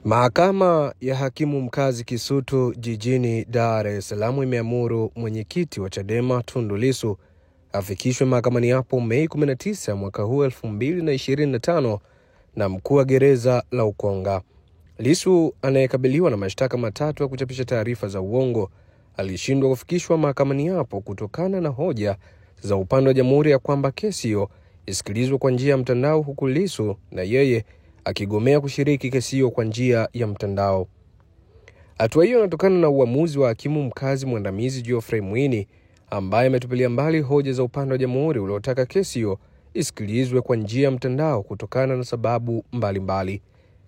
Mahakama ya hakimu mkazi Kisutu jijini Dar es Salaam imeamuru mwenyekiti wa Chadema Tundu Lissu afikishwe mahakamani hapo Mei 19 mwaka huu 2025 na mkuu wa gereza la Ukonga. Lissu anayekabiliwa na mashtaka matatu ya kuchapisha taarifa za uongo alishindwa kufikishwa mahakamani hapo kutokana na hoja za upande wa jamhuri ya kwamba kesi hiyo isikilizwe kwa njia ya mtandao, huku Lissu na yeye akigomea kushiriki kesi hiyo kwa njia ya mtandao. Hatua hiyo inatokana na uamuzi wa hakimu mkazi mwandamizi Geoffrey Mwini ambaye ametupilia mbali hoja za upande wa jamhuri uliotaka kesi hiyo isikilizwe kwa njia ya mtandao kutokana na sababu mbalimbali.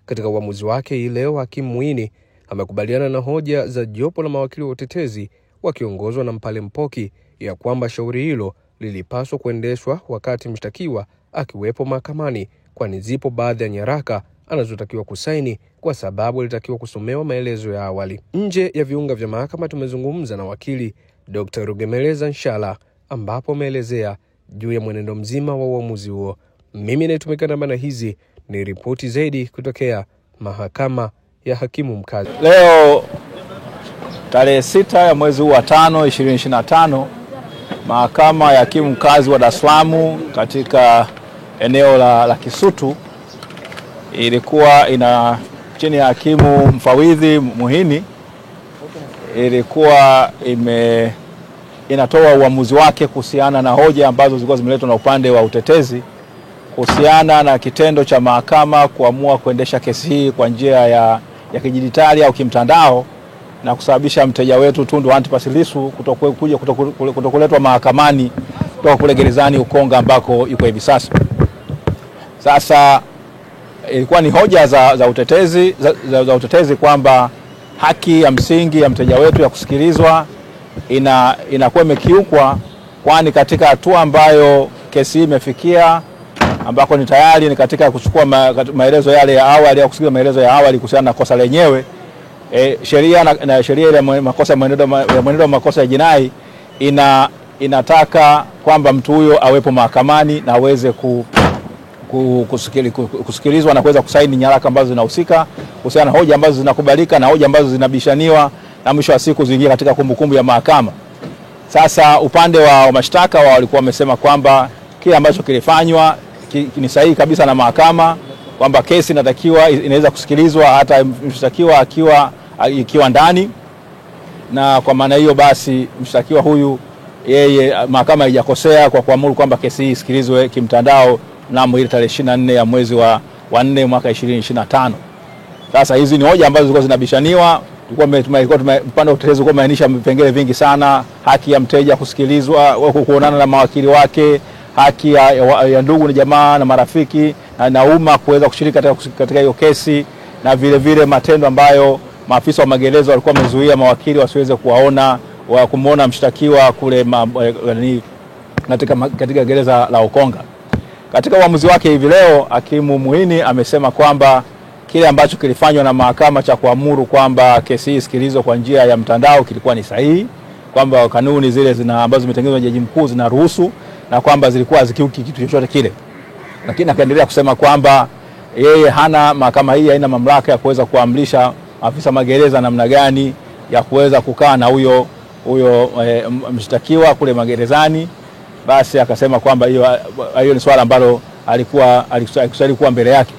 Katika uamuzi wake hii leo, hakimu Mwini amekubaliana na hoja za jopo la mawakili wa utetezi wakiongozwa na Mpale Mpoki ya kwamba shauri hilo lilipaswa kuendeshwa wakati mshtakiwa akiwepo mahakamani, kwani zipo baadhi ya nyaraka anazotakiwa kusaini kwa sababu alitakiwa kusomewa maelezo ya awali. Nje ya viunga vya mahakama tumezungumza na wakili Dr. Rugemeleza Nshala ambapo ameelezea juu ya mwenendo mzima wa uamuzi huo. Mimi naitumika na maana hizi ni ripoti zaidi kutokea mahakama ya hakimu mkazi. Leo tarehe 6 ya mwezi wa 5 2025, mahakama ya hakimu mkazi wa Dar es Salaam katika eneo la Kisutu ilikuwa chini ya hakimu mfawidhi Muhini ilikuwa inatoa uamuzi wake kuhusiana na hoja ambazo zilikuwa zimeletwa na upande wa utetezi kuhusiana na kitendo cha mahakama kuamua kuendesha kesi hii kwa njia ya kidijitali au kimtandao na kusababisha mteja wetu Tundu Antipas Lissu kutokuletwa mahakamani kutoka kule gerezani Ukonga ambako yuko hivi sasa. Sasa ilikuwa ni hoja za utetezi kwamba haki ya msingi ya mteja wetu ya kusikilizwa inakuwa imekiukwa, kwani katika hatua ambayo kesi hii imefikia ambako ni tayari ni katika kuchukua maelezo yale ya awali au kusikiliza maelezo ya awali kuhusiana na kosa lenyewe, sheria ile makosa mwenendo wa makosa ya jinai inataka kwamba mtu huyo awepo mahakamani na aweze kusikilizwa na kuweza kusaini nyaraka ambazo zinahusika kuhusiana na hoja ambazo zinakubalika na hoja ambazo zinabishaniwa na mwisho wa siku ziingie katika kumbukumbu ya mahakama. Sasa upande wa mashtaka walikuwa wamesema kwamba kile ambacho kilifanywa ni sahihi kabisa na mahakama, kwamba kesi inaweza kusikilizwa hata mshtakiwa ikiwa ndani, na kwa maana hiyo basi mshtakiwa huyu yeye mahakama haijakosea kwa kuamuru kwamba kesi hii isikilizwe kimtandao mnamo ile tarehe 24 ya mwezi wa 4 mwaka 2025. Sasa hizi ni hoja ambazo zilikuwa zinabishaniwa. Upande wa utetezi ulikuwa umeainisha vipengele vingi sana: haki ya mteja kusikilizwa, kuonana na mawakili wake, haki ya ndugu na jamaa na marafiki na umma kuweza kushiriki katika hiyo kesi, na vile vile matendo ambayo maafisa wa magereza walikuwa wamezuia mawakili wasiweze kumuona mshtakiwa kule katika gereza la Ukonga. Katika uamuzi wake hivi leo, hakimu Muhini amesema kwamba kile ambacho kilifanywa na mahakama cha kuamuru kwamba kesi hii isikilizwe kwa njia ya mtandao kilikuwa ni sahihi, kwamba kanuni zile ambazo zimetengenezwa na jaji mkuu zinaruhusu na kwamba zilikuwa zikiuki kitu chochote kile. Lakini akaendelea kusema kwamba mahakama hii haina mamlaka ya kuweza kuamrisha afisa magereza namna gani ya kuweza kukaa na huyo mshtakiwa kule magerezani. Basi akasema kwamba hiyo ni swala ambalo alikuwa mbele yake.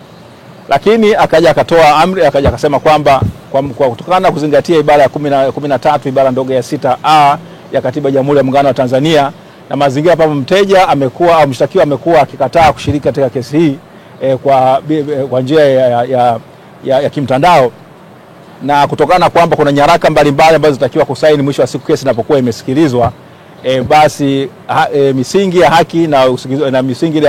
Lakini akaja akatoa amri, akaja akasema kwamba kwa kutokana na kuzingatia ibara ya 13 ibara ndogo ya 6A ya Katiba ya Jamhuri ya Muungano wa Tanzania na mazingira ambapo mteja au mshtakiwa amekuwa akikataa kushiriki katika kesi hii kwa njia ya kimtandao, na kutokana kwamba kuna nyaraka mbalimbali ambazo zitakiwa kusaini mwisho wa siku kesi inapokuwa imesikilizwa, basi misingi ya haki na misingi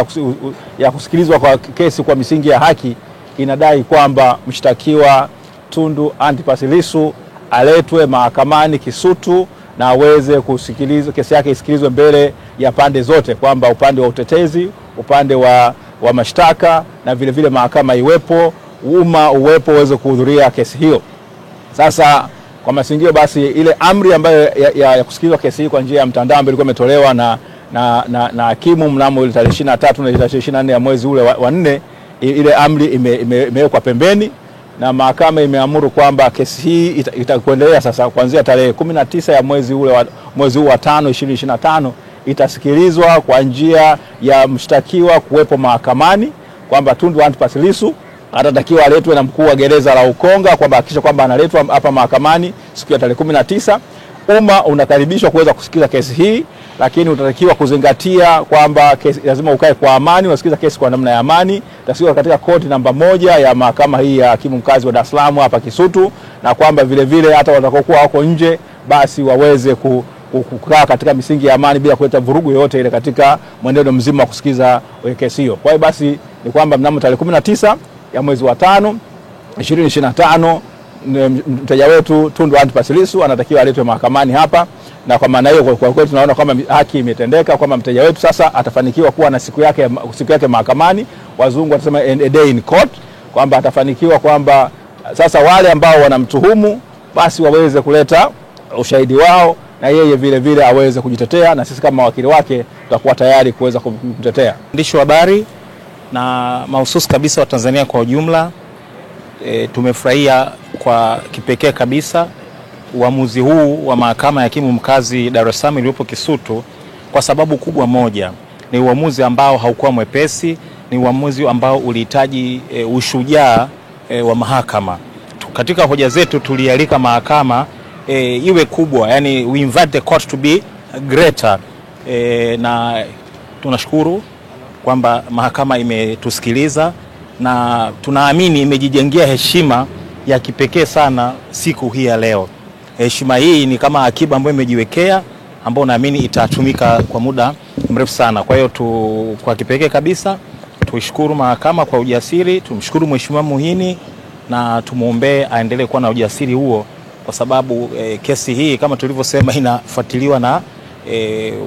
ya kusikilizwa kwa kesi kwa misingi ya haki inadai kwamba mshtakiwa Tundu Antipas Lissu aletwe mahakamani Kisutu na aweze kusikilizwa, kesi yake isikilizwe mbele ya pande zote, kwamba upande wa utetezi, upande wa mashtaka na vile vile mahakama iwepo, umma uwepo uweze kuhudhuria kesi hiyo. Sasa kwa masingio basi ile amri ambayo ya kusikilizwa kesi hii kwa njia ya mtandao ambayo ilikuwa imetolewa na hakimu mnamo ile tarehe 23 na 24 ya mwezi ule wa 4, ile amri imewekwa pembeni na mahakama imeamuru kwamba kesi hii itakuendelea sasa kuanzia tarehe 19 ya mwezi huu wa 5 2025 itasikilizwa kwa njia ya mshtakiwa kuwepo mahakamani, kwamba Tundu Antipas Lissu atatakiwa aletwe na mkuu wa gereza la Ukonga, kwamba hakikisha kwamba analetwa hapa mahakamani siku ya tarehe 19. Umma unakaribishwa kuweza kusikiza kesi hii, lakini utatakiwa kuzingatia kwamba lazima ukae kwa amani, wasikiza kesi kwa namna ya amani. Tasikizwa katika koti namba 1 ya mahakama hii ya hakimu mkazi wa Dar es Salaam hapa Kisutu, na kwamba vile vile hata watakaokuwa wako nje basi waweze kukaa katika misingi ya amani bila kuleta vurugu yoyote ile katika mwenendo mzima wa kusikiza kesi hiyo. Kwa hiyo basi ni kwamba mnamo tarehe 19 ya mwezi wa 5 2025 mteja wetu Tundu Antipas Lissu anatakiwa aletwe mahakamani hapa, na kwa maana hiyo kwa kweli tunaona kwamba haki imetendeka, kwamba mteja wetu sasa atafanikiwa kuwa na siku yake mahakamani. Wazungu watasema a day in court, kwamba atafanikiwa kwamba sasa wale ambao wanamtuhumu basi waweze kuleta ushahidi wao, na yeye vile vile aweze kujitetea, na sisi kama wakili wake tutakuwa tayari kuweza kumtetea. Waandishi wa habari na mahususi kabisa wa Tanzania kwa ujumla, tumefurahia kwa kipekee kabisa uamuzi huu wa mahakama ya hakimu mkazi Dar es Salaam iliyopo Kisutu, kwa sababu kubwa moja. Ni uamuzi ambao haukuwa mwepesi, ni uamuzi ambao ulihitaji ushujaa wa mahakama. Katika hoja zetu tulialika mahakama iwe kubwa, yani we invite the court to be greater, na tunashukuru kwamba mahakama imetusikiliza, na tunaamini imejijengea heshima ya kipekee sana siku hii ya leo. Heshima hii ni kama akiba ambayo imejiwekea, ambayo naamini itatumika kwa muda mrefu sana. Kwa hiyo kwa kipekee kabisa tuishukuru mahakama kwa ujasiri, tumshukuru Mheshimiwa Muhini na tumuombe aendelee kuwa na ujasiri huo, kwa sababu kesi hii kama tulivyosema inafuatiliwa na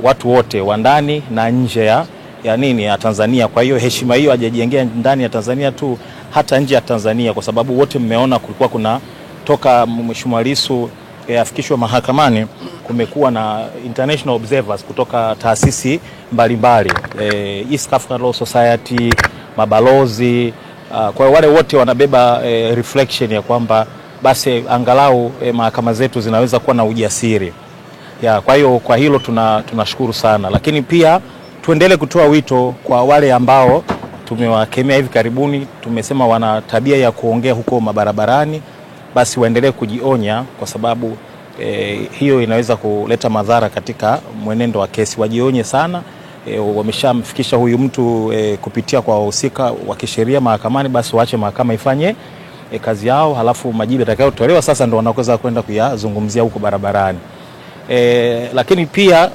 watu wote wa ndani na nje ya Tanzania. Kwa hiyo heshima hiyo hajajengea ndani ya Tanzania tu, hata nje ya Tanzania, kwa sababu wote mmeona kulikuwa kuna toka Mheshimiwa Lissu afikishwe mahakamani kumekuwa na international observers kutoka taasisi mbalimbali, East African Law Society, mabalozi. Kwa wale wote wanabeba reflection ya kwamba basi angalau mahakama zetu zinaweza kuwa na ujasiri. Kwa hiyo kwa hilo tunashukuru sana, lakini pia tuendelee kutoa wito kwa wale ambao tumewakemea hivi karibuni, tumesema wana tabia ya kuongea huko mabarabarani, basi waendelee kujionya, kwa sababu hiyo inaweza kuleta madhara katika mwenendo wa kesi. Wajionye sana, wameshamfikisha huyu mtu kupitia kwa wahusika wa kisheria mahakamani, basi waache mahakama ifanye kazi yao, halafu majibu yatakayotolewa sasa ndio wanaweza kwenda kuyazungumzia huko barabarani. Lakini pia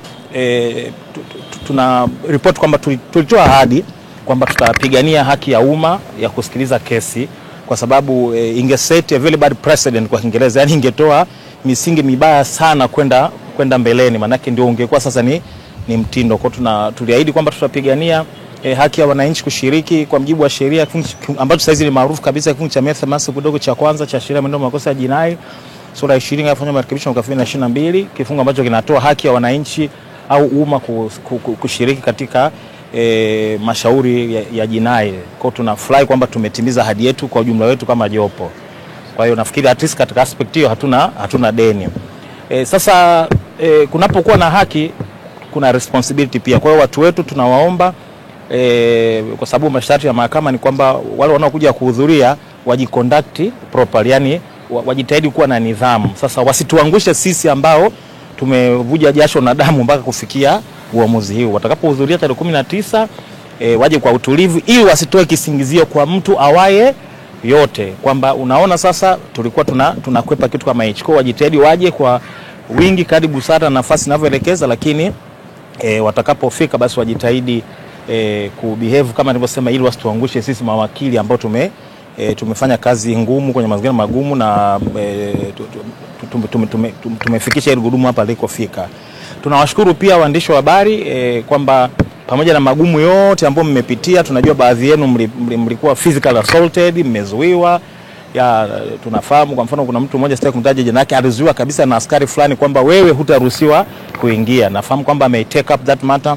tuna report kwamba tulitoa ahadi kwamba tutapigania haki ya umma ya kusikiliza kesi, kwa sababu ingeset a very bad precedent kwa Kiingereza, yani ingetoa misingi mibaya sana kwenda mbeleni, manake ndio ungekuwa sasa ni mtindo. Kwa tuliahidi kwamba tutapigania haki ya wananchi kushiriki kwa mujibu wa sheria ambacho sasa ni maarufu kabisa, kifungu cha 180 kidogo cha kwanza cha sheria ya makosa ya jinai sura 20 yafanywa marekebisho mwaka 2022, kifungu ambacho kinatoa haki ya wananchi au umma kushiriki katika mashauri ya jinai. Kwa tunafurahi kwamba tumetimiza ahadi yetu kwa ujumla wetu kama jopo. Kwa hiyo nafikiri at least katika aspect hiyo hatuna deni. Sasa kunapokuwa na haki kuna responsibility pia. Kwa hiyo watu wetu tunawaomba, kwa sababu masharti ya mahakama ni kwamba wale wanaokuja kuhudhuria wajiconduct properly, yani wajitahidi kuwa na nidhamu. Sasa wasituangushe sisi ambao tumevuja jasho na damu mpaka kufikia uamuzi huu. Watakapohudhuria tarehe 19 waje kwa utulivu, ili wasitoe kisingizio kwa mtu awaye yote kwamba unaona sasa tulikuwa tunakwepa kitu kama hicho. Kwa wajitahidi waje kwa wingi kadri busara nafasi inavyoelekeza, lakini watakapofika basi wajitahidi kubehave kama nilivyosema, ili wasituangushe sisi mawakili ambao tumefanya kazi ngumu kwenye mazingira magumu, na tumefikisha ile gurudumu hapa lilikofika. Tunawashukuru pia waandishi wa habari kwamba pamoja na magumu yote ambayo mmepitia, tunajua baadhi yenu mlikuwa physical assaulted, mmezuiwa. Tunafahamu kwa mfano kuna mtu mmoja sitaki kumtaja jina lake, alizuiwa kabisa na askari fulani kwamba wewe hutaruhusiwa kuingia. Nafahamu kwamba ame take up that matter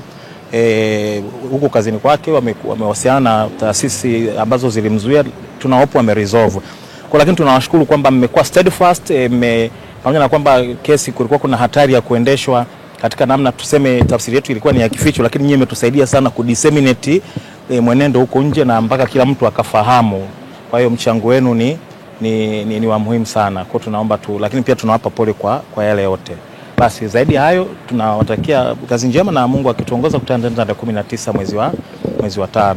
huko kazini kwake, wamewasiliana na taasisi ambazo zilimzuia, tunahope wameresolve. Kwa lakini tunawashukuru kwamba mmekuwa steadfast, pamoja na kwamba kesi kulikuwa kuna hatari ya kuendeshwa katika namna tuseme tafsiri yetu ilikuwa ni ya kificho, lakini nyinyi mmetusaidia sana kudisseminate mwenendo huko nje na mpaka kila mtu akafahamu. Kwa hiyo mchango wenu ni wa muhimu sana. Kwa tunaomba tu, lakini pia tunawapa pole kwa yale yote. Basi zaidi hayo tunawatakia kazi njema na Mungu akituongoza kutana tarehe 19 mwezi wa 5.